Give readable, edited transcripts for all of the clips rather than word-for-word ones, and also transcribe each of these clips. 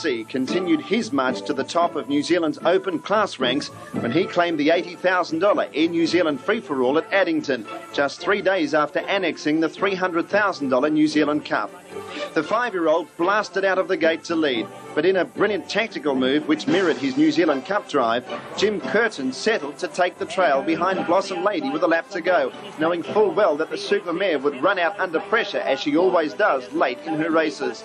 BBC continued his march to the top of New Zealand's open class ranks when he claimed the $80,000 Air New Zealand free-for-all at Addington, just 3 days after annexing the $300,000 New Zealand Cup. The 5-year-old blasted out of the gate to lead, but in a brilliant tactical move which mirrored his New Zealand Cup drive, Jim Curtin settled to take the trail behind Blossom Lady with a lap to go, knowing full well that the supermare would run out under pressure as she always does late in her races.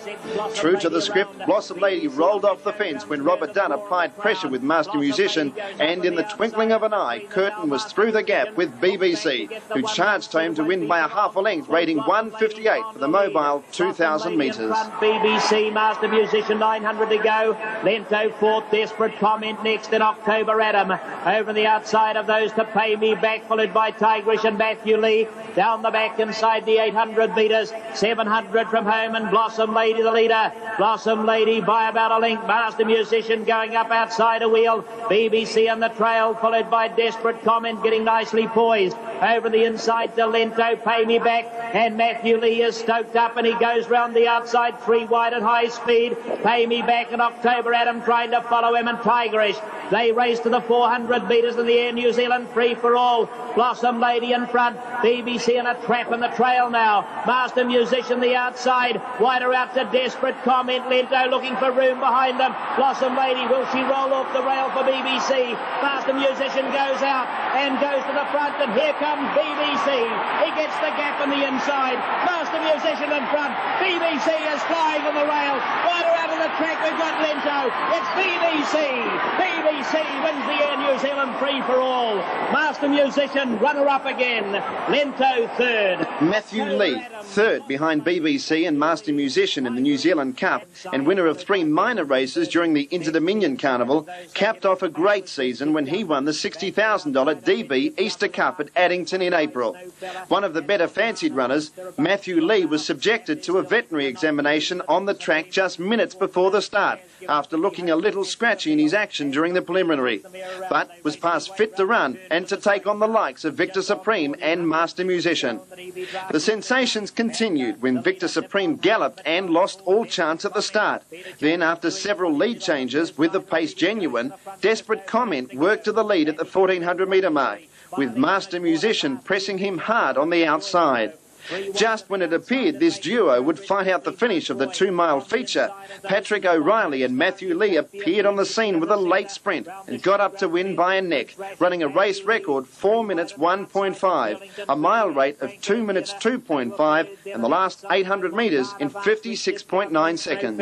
True to the script, Blossom Lady rolled off the fence when Robert Dunn applied pressure with Master Musician, and in the twinkling of an eye, Curtin was through the gap with BBC, who charged home to win by a half a length, rating 1:58 for the mobile 2,000 metres. BBC, Master Musician, 900 to go. Lento fourth, Desperate Comment next, in October Adam. Over the outside of those to Pay Me Back, followed by Tigerish and Matthew Lee. Down the back inside the 800 metres, 700 from home, and Blossom Lady the leader. Blossom Lady by about a length. Master Musician going up outside a wheel. BBC on the trail, followed by Desperate Comment, getting nicely poised. Over the inside to Lento, Pay Me Back, and Matthew Lee is stoked up, and he goes round the outside, 3 wide at high speed. Pay Me Back and October Adam trying to follow him, and Tigerish. They race to the 400 metres in the Air New Zealand free-for-all. Blossom Lady in front, BBC in a trap in the trail now. Master Musician the outside, wider out to Desperate Comment. Lento looking for room behind them. Blossom Lady, will she roll off the rail for BBC? Master Musician goes out and goes to the front, and here comes BBC. He gets the gap on the inside. Master Musician in front. BBC is flying on the rail. Wider out of the track, we've got Lento. It's BBC. BBC wins the Air New Zealand free-for-all. Master Musician, runner-up again. Lento third. Matthew Lee, third behind BBC and Master Musician in the New Zealand Cup, and winner of 3 minor races during the Inter-Dominion Carnival, capped off a great season when he won the $60,000 DB Easter Cup at Addington in April. One of the better fancied runners, Matthew Lee was subjected to a veterinary examination on the track just minutes before the start, after looking a little scratchy in his action during the preliminary, but was past fit to run and to take on the likes of Victor Supreme and Master Musician. The sensations continued when Victor Supreme galloped and lost all chance at the start. Then, after several lead changes with the pace genuine, Desperate Comment worked to the lead at the 1400 metre mark, with Master Musician pressing him hard on the outside. Just when it appeared this duo would fight out the finish of the 2-mile feature, Patrick O'Reilly and Matthew Lee appeared on the scene with a late sprint and got up to win by a neck, running a race record 4 minutes 1.5, a mile rate of 2 minutes 2.5, and the last 800 metres in 56.9 seconds.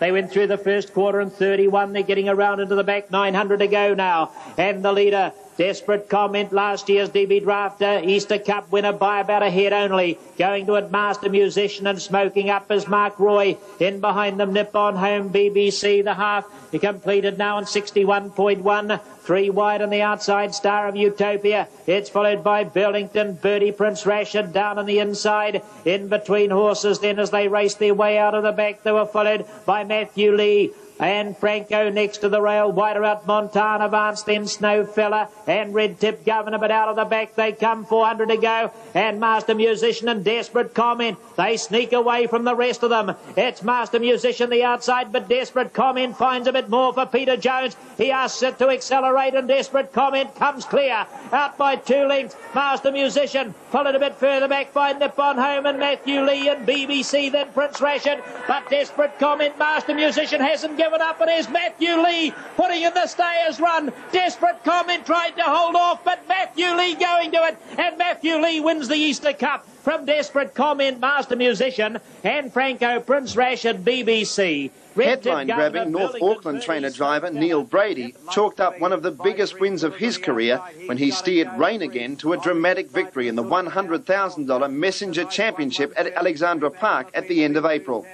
They went through the first quarter in 31. They're getting around into the back. 900 to go now. And the leader, Desperate Comment, last year's DB Drafter, Easter Cup winner by about a head only. Going to it, Master Musician, and smoking up is Mark Roy. In behind them, Nippon Home, BBC, the half. He completed now in 61.1. 3 wide on the outside, Star of Utopia. It's followed by Burlington, Birdie, Prince Rashid down on the inside. In between horses then as they raced their way out of the back, they were followed by Matthew Lee and Franco next to the rail. Wider out Montana Vance, then Snowfella and Red Tip Governor, but out of the back they come. 400 to go, and Master Musician and Desperate Comment, they sneak away from the rest of them. It's Master Musician the outside, but Desperate Comment finds a bit more for Peter Jones. He asks it to accelerate, and Desperate Comment comes clear out by 2 lengths. Master Musician followed a bit further back by Nippon Home and Matthew Lee and BBC, then Prince Rashid, but Desperate Comment, Master Musician hasn't given up, and here's Matthew Lee putting in the stayers run. Desperate Comment tried to hold off, but Matthew Lee going to it, and Matthew Lee wins the Easter Cup from Desperate Comment, Master Musician, and Franco, Prince Rashid, BBC. Headline-grabbing North Auckland trainer-driver Neil Brady chalked up one of the biggest wins of his career when he steered Rain Again to a dramatic victory in the $100,000 Messenger Championship at Alexandra Park at the end of April.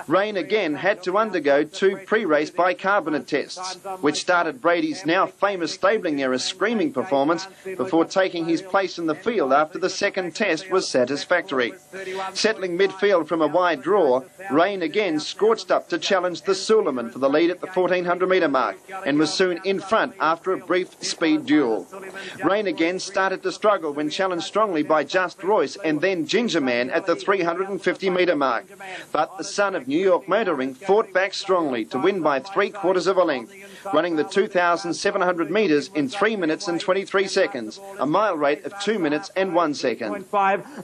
Rain Again had to undergo 2 pre-race bicarbonate tests, which started Brady's now famous stabling-era screaming performance before taking his place in the field after the second test was satisfactory. Settling midfield from a wide draw, Rain Again scorched up to challenge the Suleiman for the lead at the 1400 metre mark and was soon in front after a brief speed duel. Rain Again started to struggle when challenged strongly by Just Royce and then Ginger Man at the 350 metre mark, but the son of New York Motoring fought back strongly to win by 3/4 of a length, running the 2,700 metres in 3 minutes and 23 seconds, a mile rate of 2 minutes and 1 second.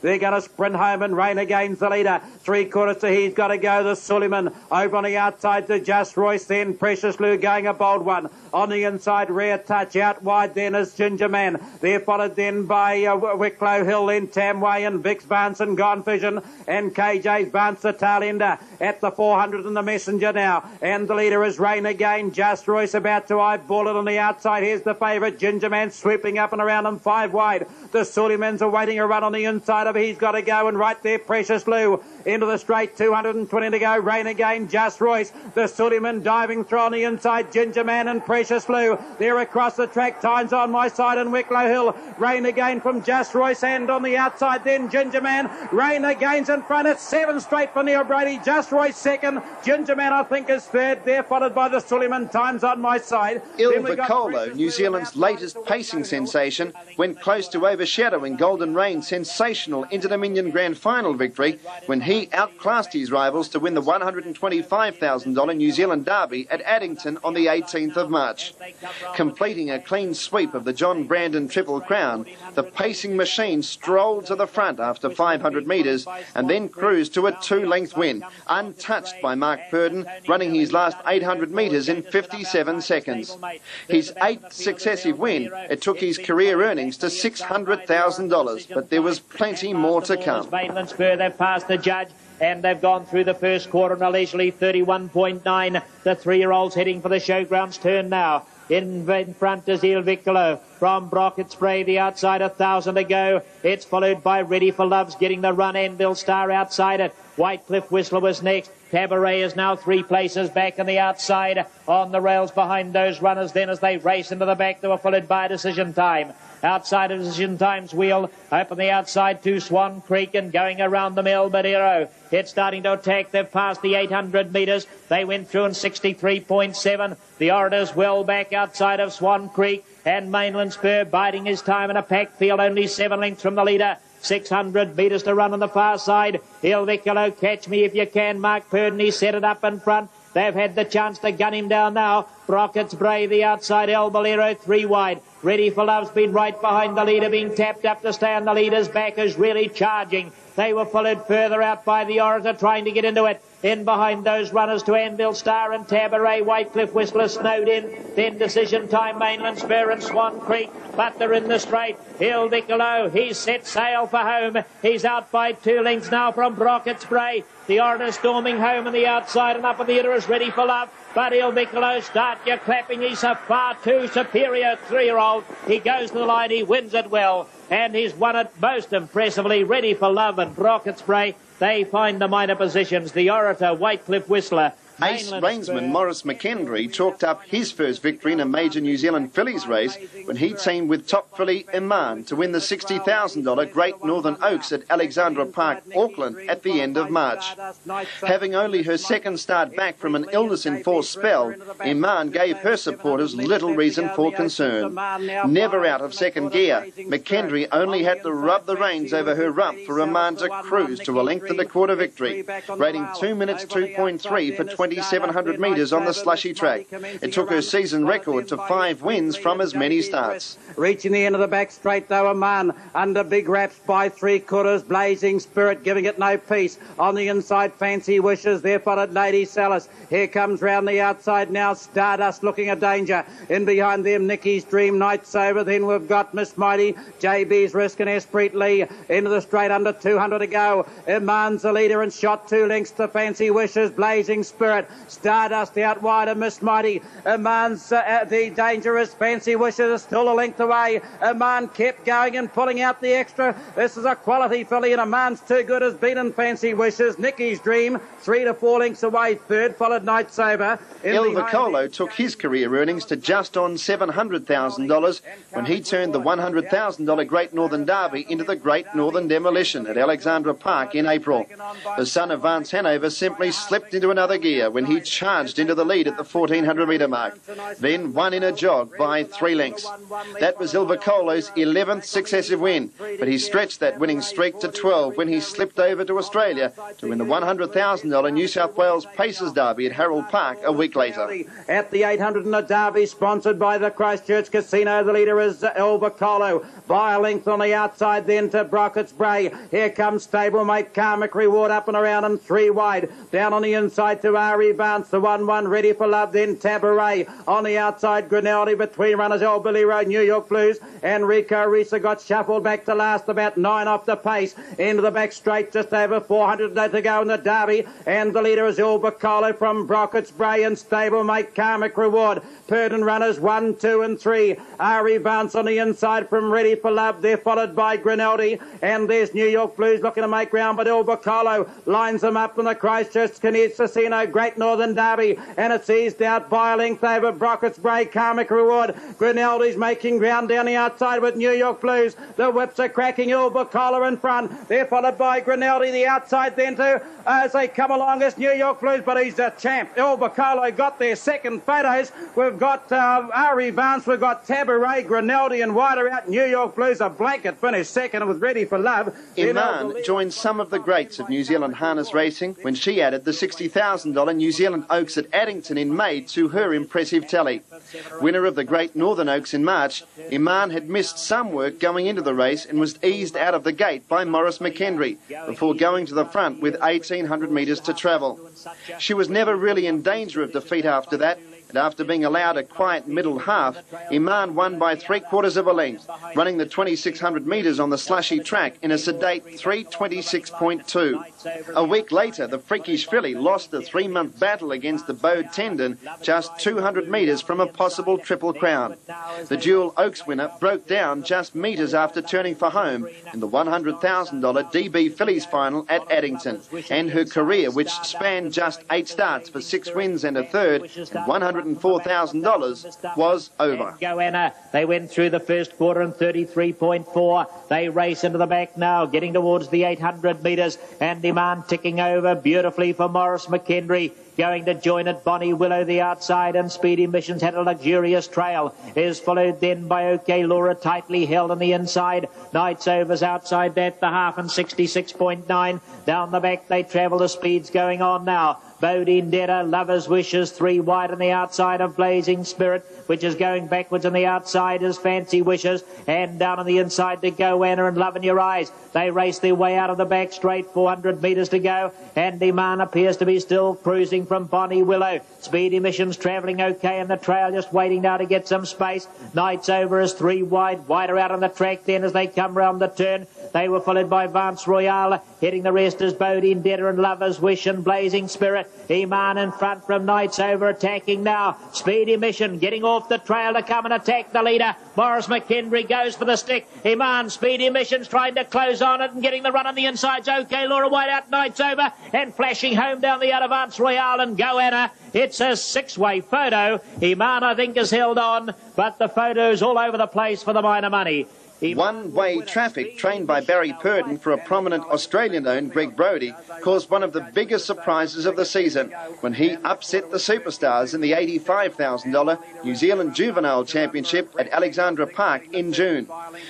They're going to sprint home and Rain Again's the leader. 3/4 to he's got to go. The Suleiman over on the outside to Just Royce, then Precious Lou going a bold one. On the inside, Rare Touch. Out wide then is Ginger Man. They're followed then by Wicklow Hill, then Tamway and Vic's Vance and Gone Vision and KJ's Vance, the tail ender at the 400 and the Messenger now. And the leader is Rain Again. Just Royce about to eyeball it on the outside. Here's the favourite, Ginger Man, sweeping up and around them 5 wide. The Suleimans awaiting a run on the inside of he's got to go, and right there Precious Lou into the straight, 220 to go. Rain Again, Just Royce. The Suleiman diving through on the inside, Ginger Man and Precious Lou. They're across the track, Time's on my side and Wicklow Hill. Rain Again from Just Royce, and on the outside then Ginger Man. Rain Again's in front. It's 7 straight for Neil Brady. Just Royce second. Ginger Man I think is third. They're followed by the Suleiman. Time's on my side. Il Vicolo, New Zealand's latest pacing sensation, went close to overshadowing Golden Rain's sensational Inter-Dominion Grand Final victory when he outclassed his rivals to win the $125,000 New Zealand Derby at Addington on the 18th of March. Completing a clean sweep of the John Brandon Triple Crown, the pacing machine strolled to the front after 500 metres and then cruised to a 2-length win, untouched by Mark Purdon, running his last 800 metres in 57 seconds. His 8th successive win, it took his career earnings to $600,000, but there was plenty more to come. Mainland Spur, they've passed the judge, and they've gone through the first quarter in a leisurely 31.9. The 3-year-olds heading for the showgrounds turn now. In front is Il Vicolo from Brockett Spray, the outside, 1,000 to go. It's followed by Ready for Love's getting the run. Anvil Star outside it. Whitecliff Whistler was next. Cabaret is now 3 places back on the outside on the rails behind those runners. Then as they race into the back, they were followed by Decision Time. Outside of Decision Time's wheel, up on the outside to Swan Creek and going around the Melbadero. It's starting to attack. They've passed the 800 metres. They went through in 63.7. The Orators well back outside of Swan Creek, and Mainland Spur biding his time in a packed field, only 7 lengths from the leader. 600 metres to run on the far side. Il Vicolo, Catch Me If You Can. Mark Purdon, he set it up in front. They've had the chance to gun him down now. Brockett's Brave, the outside, El Bolero 3 wide. Ready for Love's been right behind the leader, being tapped up to stay on the leader's back, is really charging. They were followed further out by the Orator trying to get into it. In behind those runners to Anvil Star and Tabaret, Whitecliff Whistler snowed in. Then Decision Time, Mainland Spur and Swan Creek. But they're in the straight. Il Vicolo, he's set sail for home. He's out by 2 lengths now from Brockett Spray. The Orator storming home on the outside, and up on the other is Ready for Love. But Il Vicolo, start your clapping. He's a far too superior 3-year-old. He goes to the line, he wins it well. And he's won it most impressively. Ready for Love and Brockett Spray. They find the minor positions. The Orator, Whitecliff Whistler. Ace Rainsman Morris McKendry chalked up his first victory in a major New Zealand fillies race when he teamed with top filly Iman to win the $60,000 Great Northern Oaks at Alexandra Park, Auckland at the end of March. Having only her second start back from an illness-enforced spell, Iman gave her supporters little reason for concern. Never out of second gear, McKendry only had to rub the reins over her rump for Iman to cruise to a length and a quarter victory, rating 2 minutes 2.3 for 2,700 metres on the slushy track. It took her season record to 5 wins from as many starts. Reaching the end of the back straight though, Aman under big wraps by 3/4. Blazing Spirit giving it no peace. On the inside, Fancy Wishes. There followed Lady Salis. Here comes round the outside now Stardust looking a danger. In behind them, Nicky's Dream, Night Sober. Then we've got Miss Mighty, JB's Risk and Esprit Lee. Into the straight under 200 to go. Iman's the leader and shot 2 lengths to Fancy Wishes. Blazing Spirit. Stardust out wide of Miss Mighty. Iman's the dangerous Fancy Wishes is still a length away. Iman kept going and pulling out the extra. This is a quality filly, and Iman's too good has beaten Fancy Wishes. Nicky's Dream 3 to 4 lengths away. Third followed Night Sober. Il Vicolo took his career earnings to just on $700,000 when he turned the $100,000 Great Northern Derby into the Great Northern Demolition at Alexandra Park in April. The son of Vance Hanover simply slipped into another gear. earlier when he charged into the lead at the 1400 metre mark, then won in a jog by 3 lengths. That was Il Vocolo's 11th successive win, but he stretched that winning streak to 12 when he slipped over to Australia to win the $100,000 New South Wales Pacers Derby at Harold Park a week later. At the 800 in the Derby, sponsored by the Christchurch Casino, the leader is Il Vocolo. By a length on the outside then to Brockett's Bray. Here comes stablemate Karmic Reward up and around and 3 wide. Down on the inside to Ari Bounce, the 1-1 Ready for Love, then Tabaret. On the outside, Grinnelli between runners, El Billy Road, New York Blues. And Rico Risa got shuffled back to last, about 9 off the pace. Into the back straight, just over 400 to go in the Derby. And the leader is Il Vocolo from Brockett's Bray and stablemate Karmic Reward. Purdon runners 1, 2 and 3. Ari Bounce on the inside from Ready for Love. They're followed by Grinnelli. And there's New York Blues looking to make ground, but Il Vocolo lines them up in the Christchurch Casino Great Northern Derby. And it's eased out by a length over Brockett's Bray, Karmic Reward. Grinnelli's making ground down the outside with New York Blues. The whips are cracking, Il Vocolo in front. They're followed by Grinnelli, the outside then too, as they come along as New York Blues, but he's a champ. Il Vocolo got their second photos. We've got Ari Vance, we've got Tabaret, Grinnelli and wider out. New York Blues, a blanket finish second with Ready for Love. Iman joined some of the greats of New Zealand harness racing when she added the $60,000 New Zealand Oaks at Addington in May to her impressive tally. Winner of the Great Northern Oaks in March, Iman had missed some work going into the race and was eased out of the gate by Maurice McKendry before going to the front with 1,800 metres to travel. She was never really in danger of defeat after that, and after being allowed a quiet middle half, Iman won by 3/4 of a length, running the 2,600 metres on the slushy track in a sedate 3:26.2. A week later, the freakish filly lost a 3-month battle against the bowed tendon just 200 metres from a possible Triple Crown. The dual Oaks winner broke down just metres after turning for home in the $100,000 DB Fillies final at Addington, and her career, which spanned just 8 starts for 6 wins and a third and $104,000, was over. Goanna, they went through the first quarter in 33.4. They race into the back now, getting towards the 800 metres, and Iman ticking over beautifully for Maurice McKendry. Going to join it, Bonnie Willow the outside, and Speedy Missions had a luxurious trail. Is followed then by OK Laura, tightly held on the inside. Knights Over's outside that, the half and 66.9. Down the back they travel, the speed's going on now. Bodine Detta, Lover's Wishes, 3 wide on the outside of Blazing Spirit, which is going backwards on the outside is Fancy Wishes, and down on the inside to Goanna and Love in Your Eyes. They race their way out of the back straight, 400 metres to go, and Iman appears to be still cruising from Bonnie Willow. Speedy Missions travelling okay in the trail, just waiting now to get some space. Knights Over is 3 wide, wider out on the track then as they come round the turn. They were followed by Vance Royale. Hitting the rest is Bodine Detta and Lover's Wish and Blazing Spirit. Iman in front from Knights Over, attacking now. Speedy Mission getting off the trail to come and attack the leader. Maurice McKendry goes for the stick. Iman, Speedy Mission's trying to close on it and getting the run on the insides. OK Laura wide out, Knights Over, and flashing home down the out of Vance Royale and Goanna. It's a 6-way photo. Iman, I think, is held on, but the photo's all over the place for the minor money. One-way traffic, trained by Barry Purdon for a prominent Australian-owned Greg Brodie, caused one of the biggest surprises of the season when he upset the superstars in the $85,000 New Zealand Juvenile Championship at Alexandra Park in June.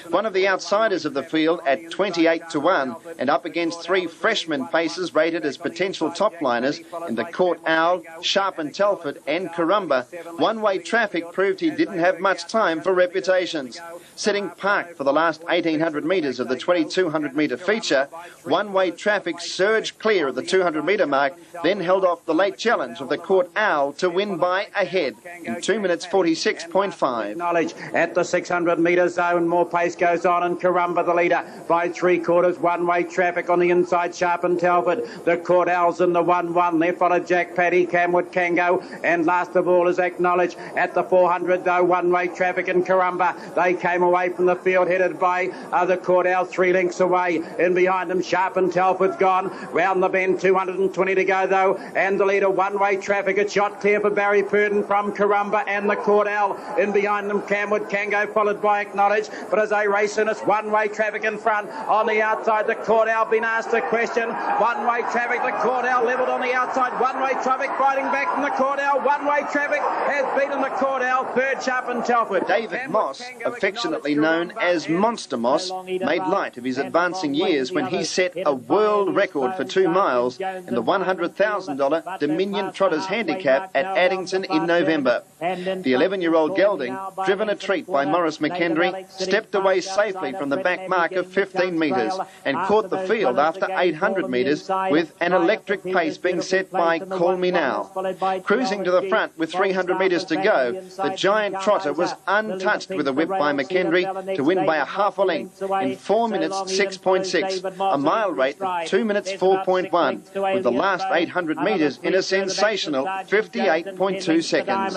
One of the outsiders of the field at 28-1 and up against 3 freshman pacers rated as potential top-liners in the Court Owl, Sharp and Telford and Corumba. One-way traffic proved he didn't have much time for reputations. Setting park for the last 1,800 metres of the 2,200 metre feature, one-way traffic surged clear at the 200-metre mark, then held off the late challenge of the Court Owl to win by a head in 2 minutes 46.5. Knowledge at the 600-metre zone, more pace goes on, and Corumba the leader by 3/4. One-way traffic on the inside, Sharp and Telford. The Court Owls in the 1-1. There followed Jack Paddy, Camwood Kango, and last of all is Acknowledge at the 400 though. One-way traffic in Corumba. They came away from the field. headed by the Cordell 3 lengths away. In behind them, Sharp and Telford's gone. Round the bend, 220 to go though. And the leader, one-way traffic. It's shot clear for Barry Purdon from Karumba and the Cordell. In behind them, Camwood Kango, followed by Acknowledge. But as they race in, it's one-way traffic in front. On the outside, the Cordell been asked a question. One-way traffic, the Cordell levelled on the outside. One-way traffic fighting back from the Cordell. One-way traffic has beaten the Cordell. Third, Sharp and Telford. David Moss, affectionately known as Monster Moss, made light of his advancing years when he set a world record for 2 miles in the $100,000 Dominion Trotters Handicap at Addington in November. The 11-year-old gelding, driven a treat by Maurice McKendry, stepped away safely from the back mark of 15 metres and caught the field after 800 metres with an electric pace being set by Call Me Now. Cruising to the front with 300 metres to go, the giant trotter was untouched with a whip by McKendry to win by a half a length in 4 minutes 6.6, a mile rate of 2 minutes 4.1, with the last 800 metres in a sensational 58.2 seconds.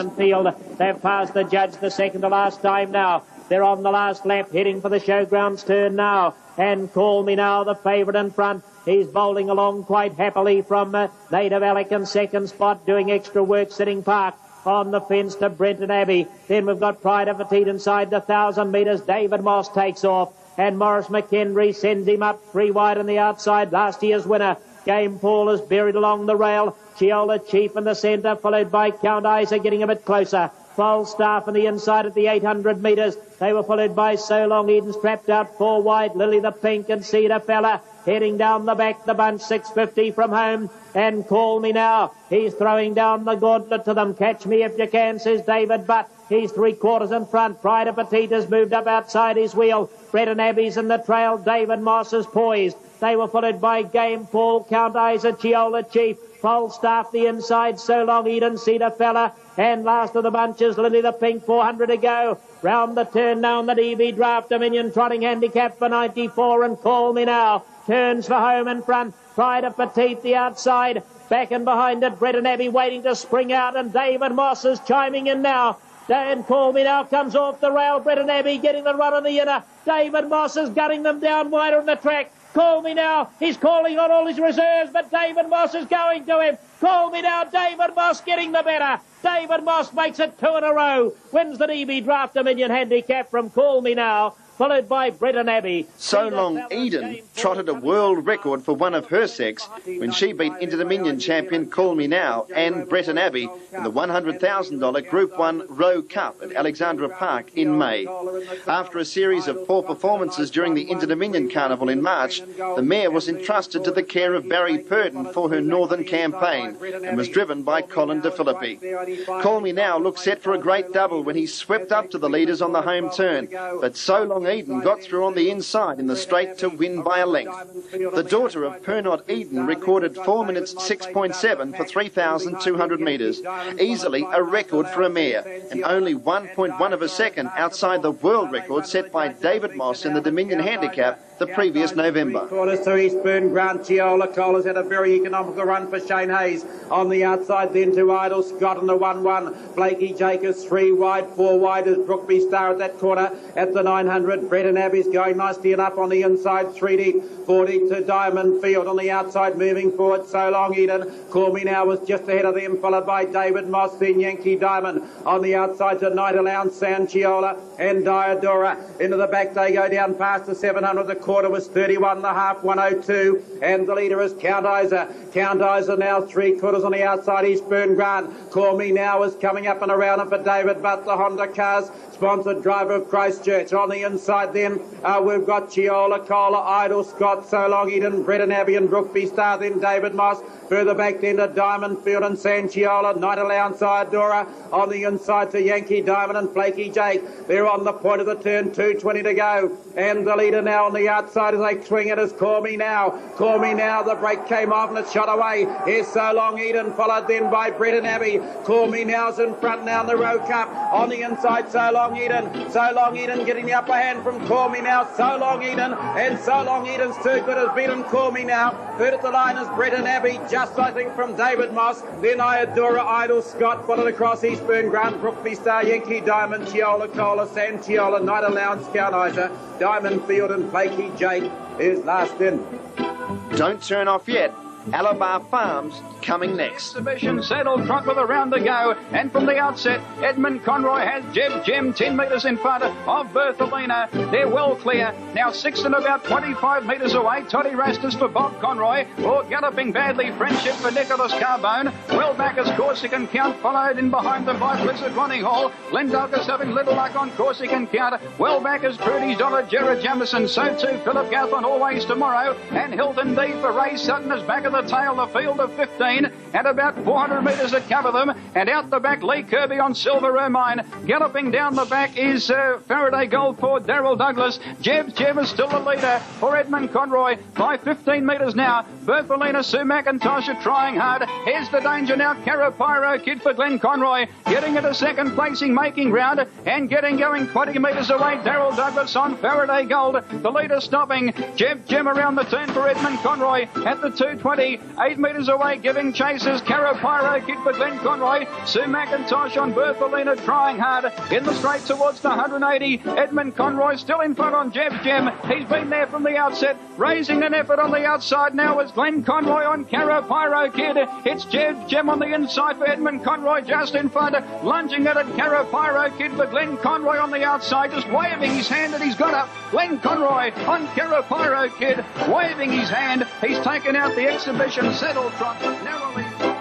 They've passed the judge the second to last time now. They're on the last lap, heading for the showgrounds turn now. And Call Me Now, the favourite in front. He's bowling along quite happily from Native Alec in second spot, doing extra work, sitting park on the fence to Brenton Abbey. Then we've got Pride of Petite inside the 1,000 metres. David Moss takes off, and Maurice McKendry sends him up 3 wide on the outside. Last year's winner, Game Paul, is buried along the rail. Chiola Chief in the centre, followed by Count Isa getting a bit closer. Falstaff on the inside at the 800 metres. They were followed by So Long Eden, strapped out 4 wide. Lily the Pink and Cedar Fella heading down the back. The bunch 650 from home. And Call Me Now. He's throwing down the gauntlet to them. Catch Me If You Can, says David Butt. He's 3/4 in front. Pride of Petite has moved up outside his wheel. Brenton Abbey's in the trail. David Moss is poised. They were followed by Game Paul, Count Isa, Chiola Chief, Falstaff the inside, So Long Eden, Cedar Fella, and last of the bunches, Lily the Pink, 400 to go. Round the turn now in the DB Draft Dominion Trotting Handicap for 94, and Call Me Now turns for home in front. Pride of Petite the outside, back and behind it, Brenton Abbey waiting to spring out, and David Moss is chiming in now. And Call Me Now comes off the rail. Brenton Abbey getting the run on the inner. David Moss is gunning them down wider on the track. Call Me Now. He's calling on all his reserves, but David Moss is going to him. Call Me Now. David Moss getting the better. David Moss makes it 2 in a row. Wins the DB Draft Dominion Handicap from Call Me Now, followed by Brenton Abbey. So Long Eden trotted a world record for one of her sex when she beat Inter-Dominion champion Call Me Now and Brenton Abbey in the $100,000 Group 1 Rowe Cup at Alexandra Park in May. After a series of poor performances during the Inter-Dominion Carnival in March, the mare was entrusted to the care of Barry Purdon for her northern campaign and was driven by Colin De Filippi. Call Me Now looked set for a great double when he swept up to the leaders on the home turn, but So Long Eden got through on the inside in the straight to win by a length. The daughter of Pernod Eden recorded 4 minutes 6.7 for 3,200 metres, easily a record for a mare, and only 1.1 of a second outside the world record set by David Moss in the Dominion Handicap the previous November. Quarters to Eastburn, Grant Chiola Cole has had a very economical run for Shane Hayes. On the outside then to Idle Scott on the 1-1. Blakey Jacobs 3 wide, 4 wide as Brookby Star at that corner at the 900. Brenton Abbey's going nicely enough on the inside, 3 deep, 4 deep to Diamond Field on the outside, moving forward. So Long Eden. Call Me Now was just ahead of them, followed by David Moss, then Yankee Diamond. On the outside to Night Allowance, San Chiola and Diodora. Into the back they go down past the 700. The quarter was 31.5, 102, and the leader is Count Isa. Count Isa now 3/4 on the outside. Eastburn Grant. Call Me Now is coming up and around him for David Butt, the Honda Cars sponsored driver of Christchurch. On the inside then we've got Chiola Cola, Idle Scott, So Long Eden, Brenton Abbey and Brookby Star, then David Moss. Further back then to Diamond Field and San Chiola, Night Allowance, Iadora. On the inside to Yankee Diamond and Flaky Jake. They're on the point of the turn, 2:20 to go. And the leader now on the outside as they swing it is Call Me Now. Call Me Now, the break came off and it's shot away. Here's So Long Eden, followed then by Brenton Abbey. Call Me Now's in front now in the Rowe Cup. On the inside, So Long Long Eden getting the upper hand from Call Me Now. So Long Eden, and So Long Eden's too good as beaten Call Me Now. Third at the line is Brett and Abbey, just I think from David Moss. Then Iadora, Idle Scott, followed across Eastburn, Grant, Brookby Star, Yankee Diamond, Tiola, Cola, Santiola, Night Allowance, Count Isa, Diamond Field and Flaky Jake is last in. Don't turn off yet. Alabar Farms coming next. Exhibition saddle trot with a round to go, and from the outset Edmund Conroy has Jeb Jem 10 metres in front of Berthelina. They're well clear now, 6 and about 25 metres away. Toddy Rastus for Bob Conroy, or Galloping Badly Friendship for Nicholas Carbone. Well back as Corsican Count, followed in behind them by Blizzard Ronnie Hall. Glendalkis having little luck on Corsican Count. Well back as Prudy's Dollar, Jared Jamison, so too Philip Gathon, Always Tomorrow, and Hilton D for Ray Sutton is back at the tail, the field of 15, and about 400 metres to cover them. And out the back, Lee Kirby on Silver Ermine. Galloping down the back is Faraday Gold for Darryl Douglas. Jeb is still the leader for Edmund Conroy by 15 metres now. Berthelina, Sue McIntosh are trying hard. Here's the danger now, Carapyro Kid for Glenn Conroy, getting into second placing, making ground, and getting going 20 metres away. Darryl Douglas on Faraday Gold. The leader stopping. Jeb around the turn for Edmund Conroy at the 220. 8 metres away, giving chases. Carapyro Kid for Glenn Conroy. Sue McIntosh on Berthelina, trying hard in the straight towards the 180. Edmund Conroy still in front on Jeb. He's been there from the outset, raising an effort on the outside now as Glenn Conroy on Carapyro Kid. It's Jeb on the inside for Edmund Conroy, just in front, lunging at it. Carapyro Kid for Glenn Conroy on the outside, just waving his hand, and he's got up. Glenn Conroy on Carapyro Kid, waving his hand. He's taken out the exhibition saddle trot narrowly.